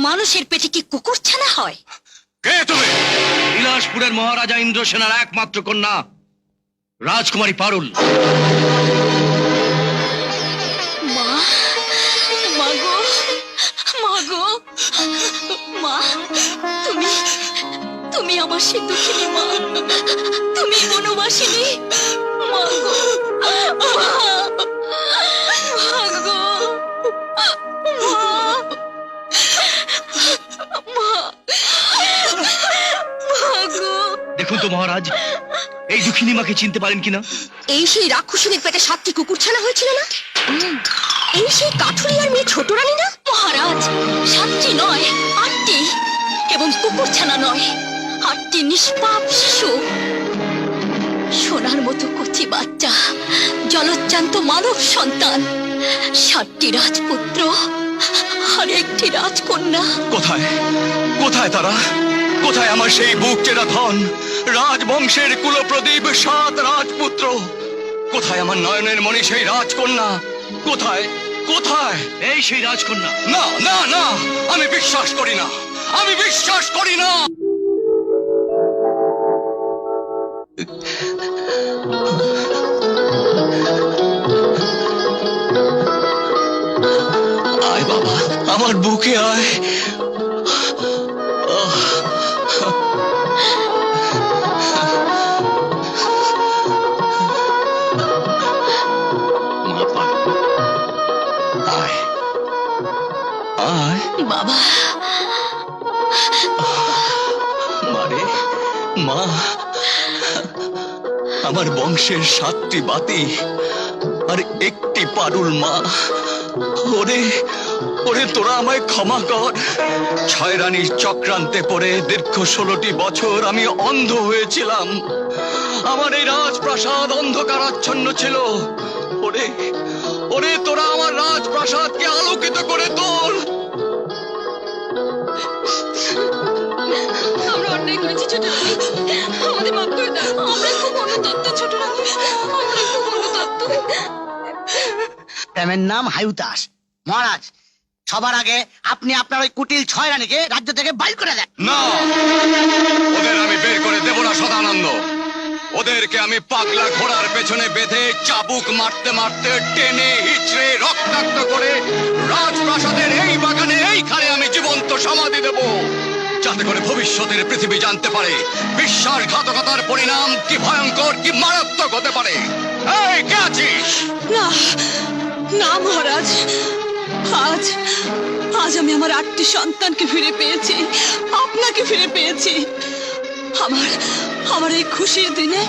মানুষের পেটে কি কুকুর ছানা হয়? কে তুমি? বিলাসপুরের মহারাজা ইন্দ্রসেনার একমাত্র কন্যা রাজকুমারী পারুল। মা, মাগো, মাগো, মা, তুমি তুমি আমার সে দুঃখিনী মা, তুমি বনবাসিনী মাগো, মাগো, দেখুন তো মহারাজ, এই দুঃখিনী মাকে চিনতে পারেন কিনা? এই সেই রাক্ষসীদের পেটে 7টি কুকুর ছানা হয়েছিল না? এই সেই কাঠুরিয়ার মেয়ে ছোট রানী না? মহারাজ, 7টি নয় 8টি, এবং কুকুর ছানা নয়, 8টি নিষ্পাপ শিশু, সোনার মতো কচি বাচ্চা, জলজ্জান্ত মানব সন্তান, 7টি রাজপুত্র আর 1টি রাজকন্যা। কোথায় কোথায় তারা? কোথায় আমার সেই বুক চেরা ধন, রাজবংশের কুলপ্রদীপ 7 রাজপুত্র? কোথায় আমার নয়নের মণি সেই রাজকন্যা? কোথায় কোথায় এই সেই রাজকন্যা? না না না, আমি বিশ্বাস করি না, আমি বিশ্বাস করি না। আয় বাবা, আমার বুকে আয়। বাবা, মারে মা, আমার বংশের 7টি বাতি আর 1টি পারুল মা। ওরে ওরে, তোরা আমায় ক্ষমা কর। 6 রানীর চক্রান্তে পড়ে দীর্ঘ 16টি বছর আমি অন্ধ হয়েছিলাম। আমার এই রাজপ্রাসাদ অন্ধকারাচ্ছন্ন ছিল। ওরে ওরে, তোরা আমার রাজপ্রাসাদকে আলোকিত করে তোল। আমরা অন্যায় করেছি ছোট রানী, আমাদের মাফ করে দাও। আমরা খুব অনুতপ্ত ছোট রানী, আমরা খুব অনুতপ্ত। প্রেমের নাম হায়ুতাস। মহারাজ, সবার আগে আপনি আপনার ওই কুটিল 6 রানীকে রাজ্য থেকে বাইর করে দেন। না, ওদের আমি বের করে দেব না সদানন্দ। ওদেরকে আমি পাগলা ঘোড়ার পেছনে বেঁধে চাবুক মারতে মারতে টেনে হিচড়ে রক্তাক্ত করে রাজপ্রাসাদের এই বাগানে এইখানে আমি জীবন্ত সমাধি দেব, যাতে করে ভবিষ্যতের পৃথিবী জানতে পারে বিশ্বাসঘাতকতার পরিণাম কি ভয়ঙ্কর, কি মারাত্মক হতে পারে। এই কে আছিস? না না মহারাজ, আজ আজ আমি আমার 8টি সন্তানকে ফিরে পেয়েছি, আপনাকে ফিরে পেয়েছি। আমার আমার এই খুশির দিনে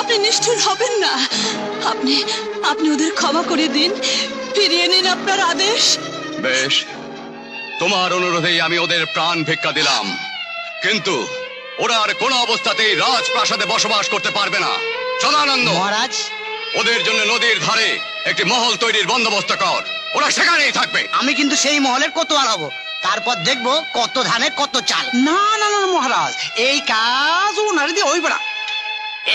আপনি নিষ্ঠুর হবেন না। আপনি আপনি ওদের ক্ষমা করে দিন, ফিরিয়ে নিন আপনার আদেশ। বেশ, তোমার অনুরোধেই আমি ওদের প্রাণ ভিক্ষা দিলাম, কিন্তু ওরা আর কোনো অবস্থাতেই রাজপ্রাসাদে বসবাস করতে পারবে না। সদানন্দ, মহারাজ, ওদের জন্য নদীর ধারে একটি মহল তৈরির বন্দোবস্ত কর, ওরা সেখানেই থাকবে। আমি কিন্তু সেই মহলের কোতোয়াল হব, তারপর দেখবো কত ধানে কত চাল। না না না মহারাজ, এই কাজ ওনার দিয়ে হইবে না।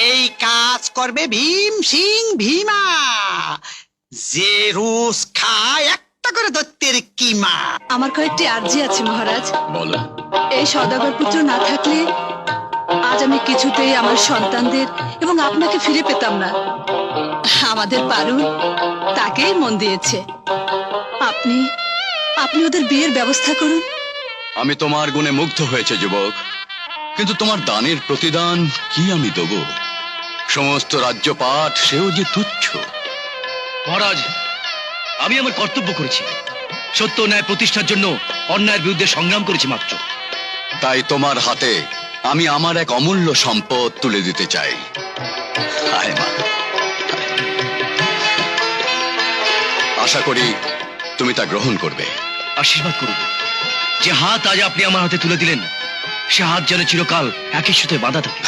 এই কাজ করবে ভীম সিং ভীমা, যে রোজ খায় একটা করে দত্তের কিমা। আমার কয়েকটি আর্জি আছে মহারাজ। বলো। এই সওদাগর পুত্র না থাকলে আজ আমি কিছুতেই আমার সন্তানদের এবং আপনাকে ফিরে পেতাম না। আমাদের পারুল তাকেই মন দিয়েছে। আপনি আপনি ওদের বিয়ের ব্যবস্থা করুন। আমি তোমার গুণে মুগ্ধ হয়েছে যুবক, কিন্তু তোমার দানের প্রতিদান কি আমি দেব? সমস্ত রাজ্যপাট সেও যে তুচ্ছ। মহারাজ, আমি আমার কর্তব্য করেছি, সত্য ন্যায় প্রতিষ্ঠার জন্য অন্যায়ের বিরুদ্ধে সংগ্রাম করেছি মাত্র। তাই তোমার হাতে আমি আমার এক অমূল্য সম্পদ তুলে দিতে চাই। আয় মা, আশা করি তুমি তা গ্রহণ করবে। আশীর্বাদ করব, যে হাত আজ আপনি আমার হাতে তুলে দিলেন সে হাত যেন চিরকাল একই সাথে বাঁধা থাকে।